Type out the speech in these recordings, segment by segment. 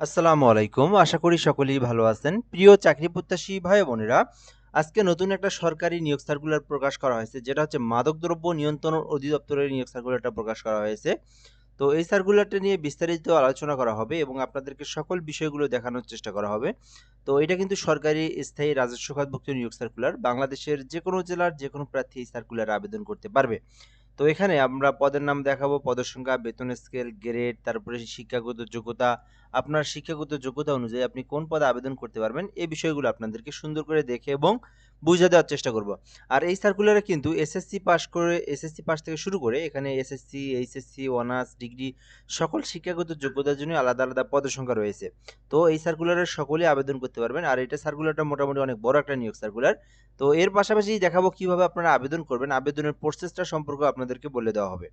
আসসালামু আলাইকুম। আশা করি সকলেই ভালো আছেন। প্রিয় চাকরি প্রত্যাশী ভাই ও বোনেরা, আজকে নতুন একটা সরকারি নিয়োগ সার্কুলার প্রকাশ করা হয়েছে। যেটা হচ্ছে মাদকদ্রব্য নিয়ন্ত্রণ অধিদপ্তরের নিয়োগ সার্কুলারটা প্রকাশ করা হয়েছে। তো এই সার্কুলারটা নিয়ে বিস্তারিত আলোচনা করা হবে এবং আপনাদেরকে সকল বিষয়গুলো দেখানোর চেষ্টা করা হবে। তো এটা কিন্তু সরকারি স্থায়ী রাজস্ব খাতভুক্ত নিয়োগ সার্কুলার। বাংলাদেশের যেকোনো জেলার যেকোনো প্রার্থী এই সার্কুলারে আবেদন করতে পারবে। তো এখানে আমরা পদের নাম দেখাবো, পদের সংখ্যা, বেতন স্কেল, গ্রেড, তারপরে শিক্ষাগত যোগ্যতা, আপনার শিক্ষাগত যোগ্যতা অনুযায়ী আপনি কোন পদে আবেদন করতে পারবেন, এই বিষয়গুলো আপনাদেরকে সুন্দর করে দেখে এবং বুঝিয়ে দেওয়ার চেষ্টা করব। আর এই সার্কুলারে কিন্তু এসএসসি পাস থেকে শুরু করে এখানে এসএসসি, এইচএসসি, অনার্স, ডিগ্রি সকল শিক্ষাগত যোগ্যতার জন্য আলাদা আলাদা পদের সংখ্যা রয়েছে। তো এই সার্কুলারের সকলেই আবেদন করতে পারবেন। আর এটা সার্কুলারটা মোটামুটি অনেক বড় একটা নিয়োগ সার্কুলার। তো এর পাশাপাশি দেখাবো কিভাবে আপনারা আবেদন করবেন, আবেদনের প্রসেসটা সম্পর্কে আপনাদেরকে বলে দেওয়া হবে।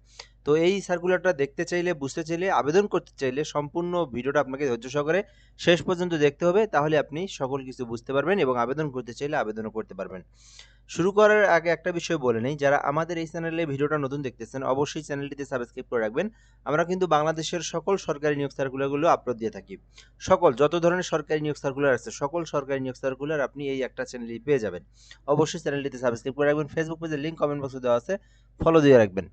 তো এই সার্কুলারটা দেখতে চাইলে, বুঝতে চাইলে, আবেদন করতে চাইলে সম্পূর্ণ ভিডিওটা আপনাকে ধৈর্য সহকারে শেষ পর্যন্ত দেখতে হবে। তাহলে আপনি সকল কিছু বুঝতে পারবেন এবং আবেদন করতে চাইলে আবেদনও করতে পারবেন। শুরু করার আগে একটা বিষয় বলে নেই, যারা আমাদের এই চ্যানেলে ভিডিওটা নতুন দেখতেছেন অবশ্যই চ্যানেলটিতে সাবস্ক্রাইব করে রাখবেন। আমরা কিন্তু বাংলাদেশের সকল সরকারি নিয়োগ সার্কুলারগুলো আপলোড দিয়ে থাকি। সকল যত ধরনের সরকারি নিয়োগ সার্কুলার আছে সকল সরকারি নিয়োগ সার্কুলার আপনি এই একটা চ্যানেলেই পেয়ে যাবেন। অবশ্যই চ্যানেলটিতে সাবস্ক্রাইব করে রাখবেন। ফেসবুক পেজের লিঙ্ক কমেন্ট বক্সে দেওয়া আছে, ফলো দিয়ে রাখবেন।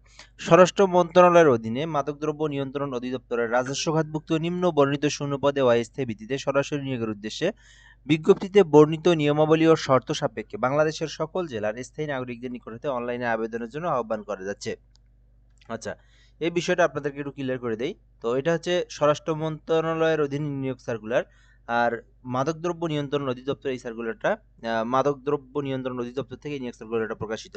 স্বরাষ্ট্র মন্ত্রণালয়ের অধীনে মাদকদ্রব্য নিয়ন্ত্রণ অধিদপ্তরের রাজস্ব খাতভুক্ত নিম্ন বর্ণিত শূন্যপদে অস্থায়ী ভিত্তিতে সরাসরি নিয়োগের উদ্দেশ্যে বিজ্ঞপ্তিতে বর্ণিত নিয়মাবলী ও শর্ত সাপেক্ষে বাংলাদেশের সকল জেলার স্থায়ী নাগরিকদের নিকট হতে অনলাইনে আবেদনের জন্য আহ্বান করা যাচ্ছে। আচ্ছা, এই বিষয়টা আপনাদেরকে একটু ক্লিয়ার করে দেই। তো এটা হচ্ছে স্বরাষ্ট্র মন্ত্রণালয়ের অধীনে নিয়োগ সার্কুলার। আর মাদকদ্রব্য নিয়ন্ত্রণ অধিদপ্তর এই সার্কুলারটা মাদকদ্রব্য নিয়ন্ত্রণ অধিদপ্তর থেকে এই নিয়োগ সার্কুলারটা প্রকাশিত।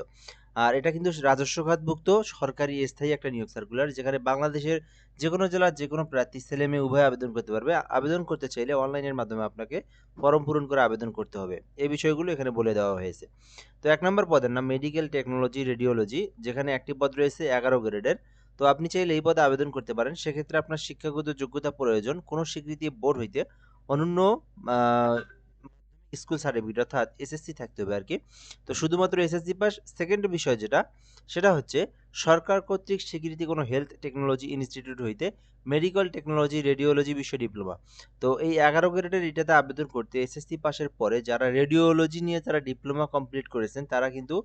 আর এটা কিন্তু রাজস্ব খাতভুক্ত সরকারি স্থায়ী একটা নিয়োগ সার্কুলার, যেখানে বাংলাদেশের যেকোনো জেলার যেকোনো প্রার্থী ছেলে মেয়ে উভয় আবেদন করতে পারবে। আবেদন করতে চাইলে অনলাইনের মাধ্যমে আপনাকে ফর্ম পূরণ করে আবেদন করতে হবে। এই বিষয়গুলো এখানে বলে দেওয়া হয়েছে। তো ১ নম্বর পদের নাম মেডিকেল টেকনোলজি রেডিওলজি, যেখানে একটি পদ রয়েছে ১১ গ্রেডের। তো আপনি চাইলে এই পদে আবেদন করতে পারেন। সেক্ষেত্রে আপনার শিক্ষাগত যোগ্যতা প্রয়োজন কোনো স্বীকৃতি বোর্ড হইতে অনন্য আ স্কুল সার্টিফিকেট অর্থাৎ এসএসসি থাকতে হবে আরকি। তো শুধুমাত্র এসএসসি পাস। সেকেন্ড বিষয় যেটা, সেটা হচ্ছে সরকার কর্তৃক স্বীকৃতি কোনো হেলথ টেকনোলজি ইনস্টিটিউট হইতে মেডিকেল টেকনোলজি রেডিওলজি বিষয়ে ডিপ্লোমা। তো এই ১১ গ্রেডের এটাতে আবেদন করতে এসএসসি পাসের পরে যারা রেডিওলজি নিয়ে যারা ডিপ্লোমা কমপ্লিট করেছেন তারা কিন্তু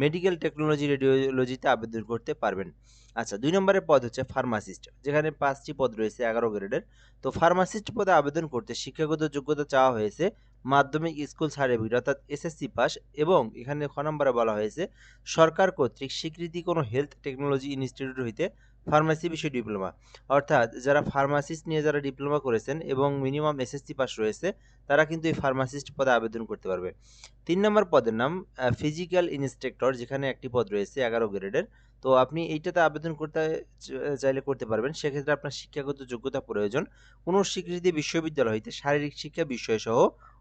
মেডিকেল টেকনোলজি রেডিওলজিতে আবেদন করতে পারবেন। আচ্ছা, ২ নম্বরের পদ হচ্ছে ফার্মাসিস্ট, যেখানে ৫ টি পদ রয়েছে ১১ গ্রেডের। তো ফার্মাসিস্ট পদে আবেদন করতে শিক্ষাগত যোগ্যতা চাওয়া হয়েছে মাধ্যমিক স্কুল সার্টিফিকেট অর্থাৎ এসএসসি পাস, এবং এখানে খ নম্বরে বলা হয়েছে সরকার কর্তৃক স্বীকৃতি কোনো হেলথ টেকনোলজি ইনস্টিটিউট হইতে ফার্মেসি বিষয়ে ডিপ্লোমা। অর্থাৎ যারা ফার্মাসিস্ট নিয়ে যারা ডিপ্লোমা করেছেন এবং মিনিমাম এসএসসি পাস রয়েছে তারা কিন্তু এই ফার্মাসিস্ট পদে আবেদন করতে পারবে। ৩ নম্বর পদের নাম ফিজিক্যাল ইন্সট্রাক্টর, যেখানে একটি পদ রয়েছে ১১ গ্রেডের। তো আপনি এইটাতে আবেদন করতে চাইলে করতে পারবেন। সেক্ষেত্রে আপনার শিক্ষাগত যোগ্যতা প্রয়োজন কোনো স্বীকৃতি বিশ্ববিদ্যালয় হইতে শারীরিক শিক্ষা বিষয় সহ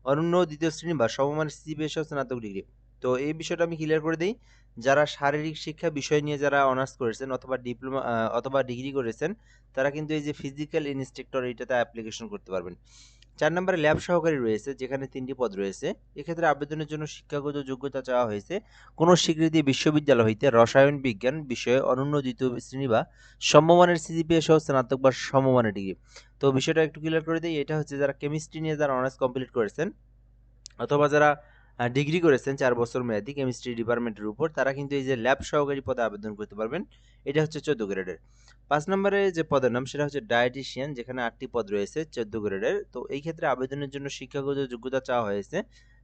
অনন্য দ্বিতীয় শ্রেণী বা সমমানের সিজিপিএ সহ স্নাতক ডিগ্রি। তো এই বিষয়টা আমি ক্লিয়ার করে দেই। যারা শারীরিক শিক্ষা বিষয় নিয়ে যারা অনার্স করেছেন অথবা ডিপ্লোমা অথবা ডিগ্রি করেছেন তারা কিন্তু এই যে ফিজিক্যাল ইন্সট্রাক্টর এটাতে অ্যাপ্লিকেশন করতে পারবেন। ৪ নম্বরে ল্যাব সহকারী রয়েছে, যেখানে ৩টি পদ রয়েছে। এক্ষেত্রে আবেদনের জন্য শিক্ষাগত যোগ্যতা চাওয়া হয়েছে কোনো স্বীকৃতি বিশ্ববিদ্যালয় হইতে রসায়ন বিজ্ঞান বিষয়ে অনন্য দ্বিতীয় শ্রেণী বা সমমানের সিজিপিএ সহ স্নাতক বা সমমানের ডিগ্রি। তো বিষয়টা একটু ক্লিয়ার করে দেই। এটা হচ্ছে যারা কেমিস্ট্রি নিয়ে যারা অনার্স কমপ্লিট করেছেন অথবা যারা ডিগ্রি করেছেন ৪ বছর মেয়াদী কেমিস্ট্রি ডিপার্টমেন্টের উপর, তারা কিন্তু এই যে ল্যাব সহকারী পদে আবেদন করতে পারবেন। এটা হচ্ছে ১৪ গ্রেডের। ৫ নম্বরে যে পদের নাম সেটা হচ্ছে ডায়েটিশিয়ান, যেখানে ৮ টি পদ রয়েছে ১৪ গ্রেডের। তো এই ক্ষেত্রে আবেদনের জন্য শিক্ষাগত যোগ্যতা চাওয়া হয়েছে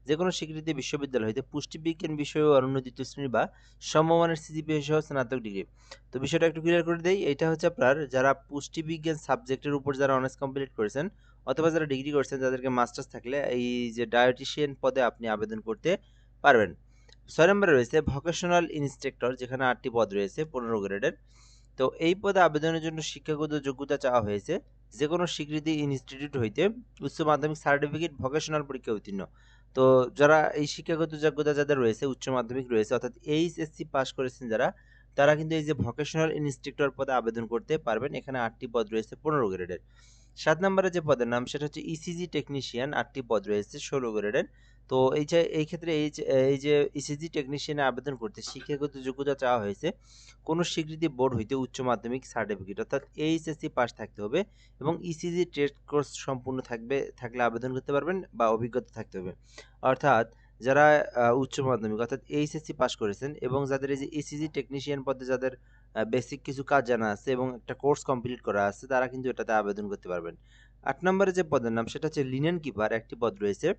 যেকোনো স্বীকৃতি বিশ্ববিদ্যালয় হইতে পুষ্টিবিজ্ঞান বিষয়ে অনন্য দ্বিতীয় শ্রেণী বা সমমানের সিজিপিএ সহ স্নাতক ডিগ্রি। তো বিষয়টা একটু ক্লিয়ার করে দেই। এটা হচ্ছে আপনার যারা পুষ্টিবিজ্ঞান সাবজেক্টের উপর যারা অনার্স কমপ্লিট করেছেন অথবা যারা ডিগ্রি করছেন তাদেরকে মাস্টার্স থাকলে এই যে ডায়েটিশিয়ান পদে আপনি আবেদন করতে পারবেন। ৬ নম্বরে রয়েছে ভোকেশনাল ইন্সট্রাক্টর, যেখানে ৮ টি পদ রয়েছে ১৫ গ্রেডের। তো এই পদে আবেদনের জন্য শিক্ষাগত যোগ্যতা চাওয়া হয়েছে যেকোনো স্বীকৃতি ইনস্টিটিউট হইতে উচ্চ মাধ্যমিক সার্টিফিকেট ভোকেশনাল পরীক্ষা উত্তীর্ণ। তো যারা এই শিক্ষাগত যোগ্যতা যাদের রয়েছে উচ্চ মাধ্যমিক রয়েছে অর্থাৎ এইচএসসি পাস করেছেন যারা, তারা কিন্তু এই যে ভোকেশনাল ইন্সট্রাক্টর পদে আবেদন করতে পারবেন। এখানে ৮ টি পদ রয়েছে ১৫ গ্রেডের। 7 নম্বরে যে পদের নাম সেটা হচ্ছে ইসিজি টেকনিশিয়ান, 8টি পদ রয়েছে 16 গ্রেডের। তো এই ক্ষেত্রে এই যে ইসিজি টেকনিশিয়ানে আবেদন করতে শিক্ষাগত যোগ্যতা চাওয়া হয়েছে কোনো স্বীকৃতি বোর্ড হইতে উচ্চ মাধ্যমিক সার্টিফিকেট অর্থাৎ এইচএসসি পাস থাকতে হবে এবং ইসিজি ট্রেড কোর্স সম্পূর্ণ থাকলে আবেদন করতে পারবেন বা অভিজ্ঞতা থাকতে হবে। অর্থাৎ যারা উচ্চ মাধ্যমিক অর্থাৎ এইচএসসি পাস করেছেন এবং যাদের এই যে ইসিজি টেকনিশিয়ান পদে যাদের বেসিক কিছু কাজ জানা আছে এবং একটা কোর্স কমপ্লিট করা আছে তারা কিন্তু এটাতে আবেদন করতে পারবেন। 8 নম্বরে যে পদের নাম সেটা হচ্ছে লিনেন কিপার, একটি পদ রয়েছে।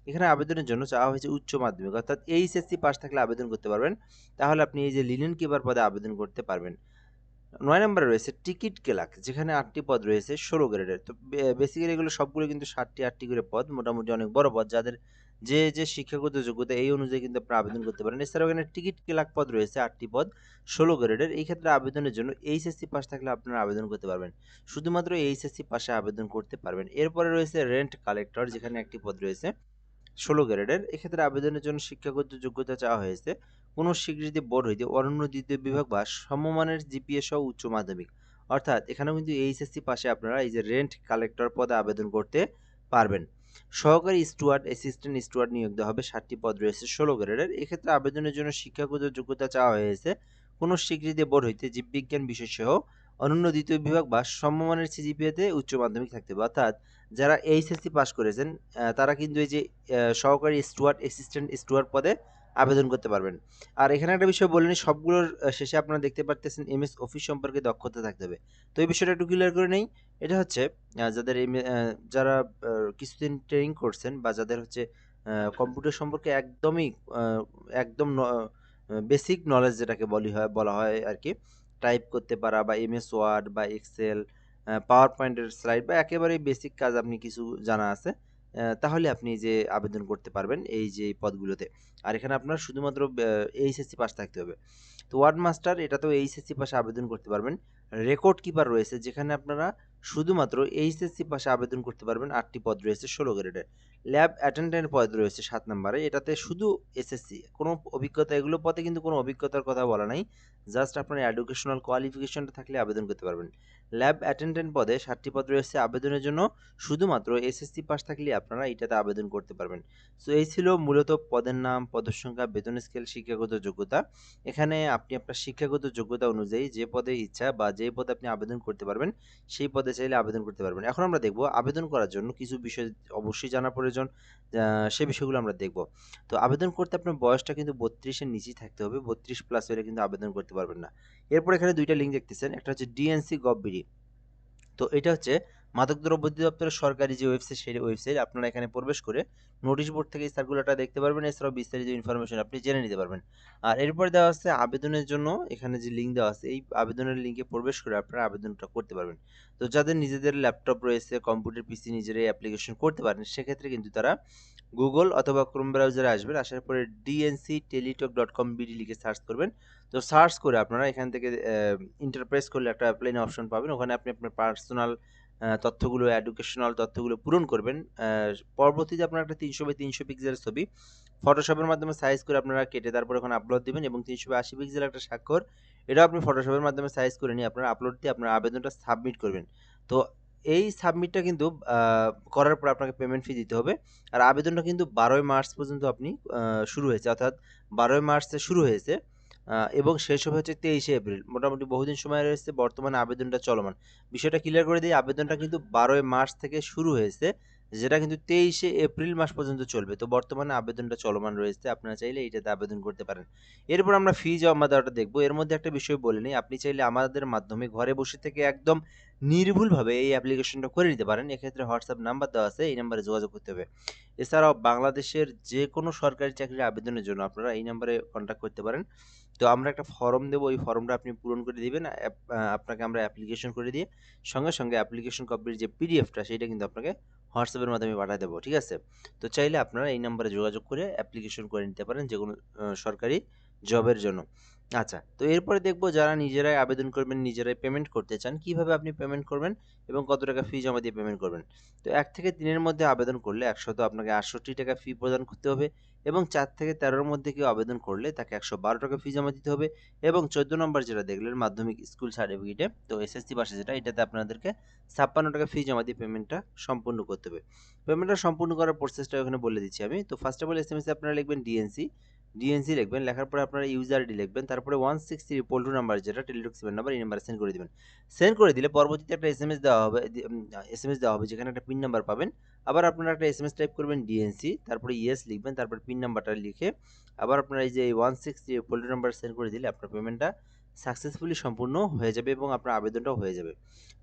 এখানে আবেদনের জন্য চাওয়া হয়েছে উচ্চ মাধ্যমিক অর্থাৎ এইচএসসি পাস থাকলে আবেদন করতে পারবেন। তাহলে আপনি এই যে লিনেন কিপার পদে আবেদন করতে পারবেন। 9 নম্বরে রয়েছে টিকিট ক্লার্ক, যেখানে 8টি পদ রয়েছে 16 গ্রেডের। তো বেসিক্যালি এগুলো সবগুলো কিন্তু 7টি 8টি করে পদ, মোটামুটি অনেক বড় পদ। যাদের যে শিক্ষাগত যোগ্যতা এই অনুযায়ী কিন্তু আপনারা আবেদন করতে পারেন। এছাড়াও এখানে টিকিট ক্লার্ক পদ রয়েছে 8টি পদ 16 গ্রেডের। এই ক্ষেত্রে আবেদনের জন্য এইচএসসি পাস থাকলে আপনারা আবেদন করতে পারবেন। শুধুমাত্র এইচএসসি পাশে আবেদন করতে পারবেন। এরপরে রয়েছে রেন্ট কালেক্টর, যেখানে একটি পদ রয়েছে 16 গ্রেডের। এক্ষেত্রে আবেদনের জন্য শিক্ষাগত যোগ্যতা চাওয়া হয়েছে কোনো স্বীকৃতি বোর্ড হইতে অনন্য দ্বিতীয় বিভাগ বা সমমানের জিপিএ সহ উচ্চ মাধ্যমিক। অর্থাৎ এখানেও কিন্তু এইচএসসি পাশে আপনারা এই যে রেন্ট কালেক্টর পদে আবেদন করতে পারবেন। সহকারী স্টুয়ার্ড, অ্যাসিস্ট্যান্ট স্টুয়ার্ড নিয়োগ দেওয়া হবে, 7টি পদ রয়েছে 16 গ্রেডের। এক্ষেত্রে আবেদনের জন্য শিক্ষাগত যোগ্যতা চাওয়া হয়েছে কোনো স্বীকৃতি বোর্ড হইতে জীববিজ্ঞান বিষয় সহ অনন্য দ্বিতীয় বিভাগ বা সমমানের সিজিপিএতে উচ্চ মাধ্যমিক থাকতে হবে। অর্থাৎ যারা এইচএসসি পাস করেছেন তারা কিন্তু এই যে সহকারী স্টুয়ার্ড, অ্যাসিস্ট্যান্ট স্টুয়ার্ড পদে আবেদন করতে পারবেন। আর এখানে একটা বিষয় বলে নিই, সবগুলোর শেষে আপনারা দেখতে পারতেছেন এমএস অফিস সম্পর্কে দক্ষতা থাকতে হবে। তো এই বিষয়টা একটু ক্লিয়ার করে নেই। এটা হচ্ছে যাদের যারা কিছুদিন ট্রেনিং করছেন বা যাদের হচ্ছে কম্পিউটার সম্পর্কে একদমই একদম বেসিক নলেজ যেটাকে বলা হয় আর কি, টাইপ করতে পারা বা এমএস ওয়ার্ড বা এক্সেল, পাওয়ার পয়েন্টের স্লাইড বা একেবারেই বেসিক কাজ আপনি কিছু জানা আছে, তাহলে আপনি যে আবেদন করতে পারবেন এই যে এই পদগুলোতে। আর এখানে আপনার শুধুমাত্র এইচএসসি পাস থাকতে হবে। তো ওয়ার্ড মাস্টার, এটাতেও এইচএসসি পাশে আবেদন করতে পারবেন। রেকর্ড কিপার রয়েছে, যেখানে আপনারা শুধুমাত্র এইচএসসি পাশে আবেদন করতে পারবেন, 8টি পদ রয়েছে 16 গ্রেডের। ল্যাব অ্যাটেন্ডেন্ট পদ রয়েছে 7 নম্বরে, এটাতে শুধু এসএসসি, কোনো অভিজ্ঞতা, এগুলো পদে কিন্তু কোনো অভিজ্ঞতার কথা বলা নাই, জাস্ট আপনার এডুকেশনাল কোয়ালিফিকেশনটা থাকলে আবেদন করতে পারবেন। ল্যাব অ্যাটেন্ডেন্ট পদে 7টি পদ রয়েছে, আবেদনের জন্য শুধুমাত্র এসএসসি পাস থাকলে আপনারা এটাতে আবেদন করতে পারবেন। সো এই ছিল মূলত পদের নাম, পদের সংখ্যা, বেতন স্কেল, শিক্ষাগত যোগ্যতা। এখানে আপনি আপনার শিক্ষাগত যোগ্যতা অনুযায়ী যে পদে ইচ্ছা বা যে পদে আপনি আবেদন করতে পারবেন সেই পদে চাইলে আবেদন করতে পারবেন। এখন আমরা দেখব আবেদন করার জন্য কিছু বিষয় অবশ্যই জানা প্রয়োজন, সে বিষয়গুলো আমরা দেখব। তো আবেদন করতে আপনার বয়সটা কিন্তু 32-এর নিচেই থাকতে হবে, 32 প্লাস হলে কিন্তু আবেদন করতে পারবেন না। এরপর এখানে দুইটা লিঙ্ক দেখতেছেন, একটা হচ্ছে ডিএনসি গভ.বিডি। তো এটা হচ্ছে মাদকদ্রব্য অধিদপ্তরের সরকারি যে ওয়েবসাইট, সেই ওয়েবসাইট। আপনারা এখানে প্রবেশ করে নোটিশ বোর্ড থেকে এই সার্কুলারটা দেখতে পারবেন, এছাড়াও বিস্তারিত ইনফরমেশন আপনি জেনে নিতে পারবেন। আর এরপর দেওয়া আছে আবেদনের জন্য, এখানে যে লিঙ্ক দেওয়া আছে এই আবেদনের লিঙ্কে প্রবেশ করে আপনারা আবেদনটা করতে পারবেন। তো যাদের নিজেদের ল্যাপটপ রয়েছে, কম্পিউটার পিসি নিজেরাই অ্যাপ্লিকেশন করতে পারেন, সেক্ষেত্রে কিন্তু তারা গুগল অথবা ক্রোম ব্রাউজারে আসবেন, আসার পরে dncteletalk.com.bd লিখে সার্চ করবেন। তো সার্চ করে আপনারা এখান থেকে ইন্টারপ্রেস করলে একটা প্লেন অপশন পাবেন, ওখানে আপনি আপনার পার্সোনাল তথ্যগুলো, এডুকেশনাল তথ্যগুলো পূরণ করবেন। পরবর্তীতে আপনার একটা 300x300 পিক্সেলের ছবি ফটোশপের মাধ্যমে সাইজ করে আপনারা কেটে তারপর ওখানে আপলোড দিবেন, এবং 380 পিক্সেল একটা স্বাক্ষর, এটাও আপনি ফটোশপের মাধ্যমে সাইজ করে নিয়ে আপনারা আপলোড দিয়ে আপনার আবেদনটা সাবমিট করবেন। তো এই সাবমিটটা কিন্তু করার পর আপনাকে পেমেন্ট ফি দিতে হবে। আর আবেদনটা কিন্তু 12ই মার্চ পর্যন্ত আপনি শুরু হয়েছে, অর্থাৎ 12ই মার্চে শুরু হয়েছে এবং শেষ হবে হচ্ছে 23শে এপ্রিল। মোটামুটি বহুদিন সময় রয়েছে, বর্তমানে আবেদনটা চলমান। বিষয়টা ক্লিয়ার করে দিই, আবেদনটা কিন্তু 12ই মার্চ থেকে শুরু হয়েছে, যেটা কিন্তু 23শে এপ্রিল মাস পর্যন্ত চলবে। তো বর্তমানে আবেদনটা চলমান রয়েছে, আপনারা চাইলে এইটাতে আবেদন করতে পারেন। এরপর আমরা ফি জমা দেওয়াটা দেখবো। এর মধ্যে একটা বিষয় বলে নিই, আপনি চাইলে আমাদের মাধ্যমে ঘরে বসে থেকে একদম নির্ভুলভাবে এই অ্যাপ্লিকেশনটা করে নিতে পারেন। এক্ষেত্রে হোয়াটসঅ্যাপ নাম্বার দেওয়া আছে, এই নাম্বারে যোগাযোগ করতে হবে। এছাড়াও বাংলাদেশের যে কোনো সরকারি চাকরির আবেদনের জন্য আপনারা এই নাম্বারে কন্ট্যাক্ট করতে পারেন। তো আমরা একটা ফর্ম দেবো, ওই ফর্মটা আপনি পূরণ করে দিবেন, আপনাকে আমরা অ্যাপ্লিকেশন করে দিয়ে সঙ্গে সঙ্গে অ্যাপ্লিকেশন কপির যে পিডিএফটা সেটা কিন্তু আপনাকে হোয়াটসঅ্যাপের মাধ্যমে পাঠিয়ে দেবো, ঠিক আছে? তো চাইলে আপনারা এই নাম্বারে যোগাযোগ করে অ্যাপ্লিকেশন করে নিতে পারেন যে কোনো সরকারি জবের জন্য। আচ্ছা, তো এরপরে দেখব যারা নিজেরাই আবেদন করবেন, নিজেরাই পেমেন্ট করতে চান, কিভাবে আপনি পেমেন্ট করবেন এবং কত টাকা ফি জমা দিয়ে পেমেন্ট করবেন। তো ১ থেকে ৩ এর মধ্যে আবেদন করলে আপনাকে ৳৬৮ ফি প্রদান করতে হবে এবং ৪ থেকে ১৩ এর মধ্যে কেউ আবেদন করলে তাকে ৳১১২ ফি জমা দিতে হবে এবং ১৪ নম্বর যেটা দেখলেন মাধ্যমিক স্কুল সার্টিফিকেটে, তো এসএসসি পাশে যেটা, এটাতে আপনাদেরকে ৳৫৬ ফি জমা দিয়ে পেমেন্টটা সম্পূর্ণ করতে হবে। পেমেন্টটা সম্পূর্ণ করার প্রসেসটা ওখানে বলে দিচ্ছি আমি। তো ফার্স্ট অফ অল এসএমএসে আপনারা লিখবেন ডিএনসি। ডিএনসি লিখবেন, লেখার পরে আপনারা ইউজার আইডি লিখবেন, তারপরে 163 নাম্বার যেটা টেলিটক সিমের নাম্বার, এই নাম্বারে সেন্ড করে দিবেন। সেন্ড করে দিলে পরবর্তীতে একটা এসএমএস দেওয়া হবে যেখানে একটা পিন নাম্বার পাবেন। আবার আপনারা একটা এসএমএস টাইপ করবেন ডিএনসি, তারপরে ইয়েস লিখবেন, তারপর পিন নাম্বারটা লিখে আবার আপনারা এই যে 163 নাম্বার সেন্ড করে দিলে আপনার পেমেন্টটা সাকসেসফুলি সম্পূর্ণ হয়ে যাবে এবং আপনার আবেদনটাও হয়ে যাবে।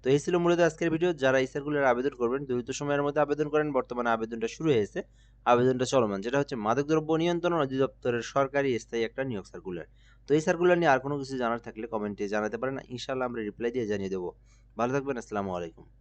তো এই ছিল মূলত আজকের ভিডিও। যারা এই সার্কুলার আবেদন করবেন দ্রুত সময়ের মধ্যে আবেদন করেন। বর্তমানে আবেদনটা শুরু হয়েছে। আবেদনটা চলমান। যেটা হচ্ছে মাদকদ্রব্য নিয়ন্ত্রণ অধিদপ্তরের সরকারি স্থায়ী একটা নিয়োগ সার্কুলার। তো এই সার্কুলার নিয়ে আর কোনো কিছু জানার থাকলে কমেন্টে জানাতে পারেন। ইনশাআল্লাহ আমরা রিপ্লাই দিয়ে জানিয়ে দেব। ভালো থাকবেন। আসসালামু আলাইকুম।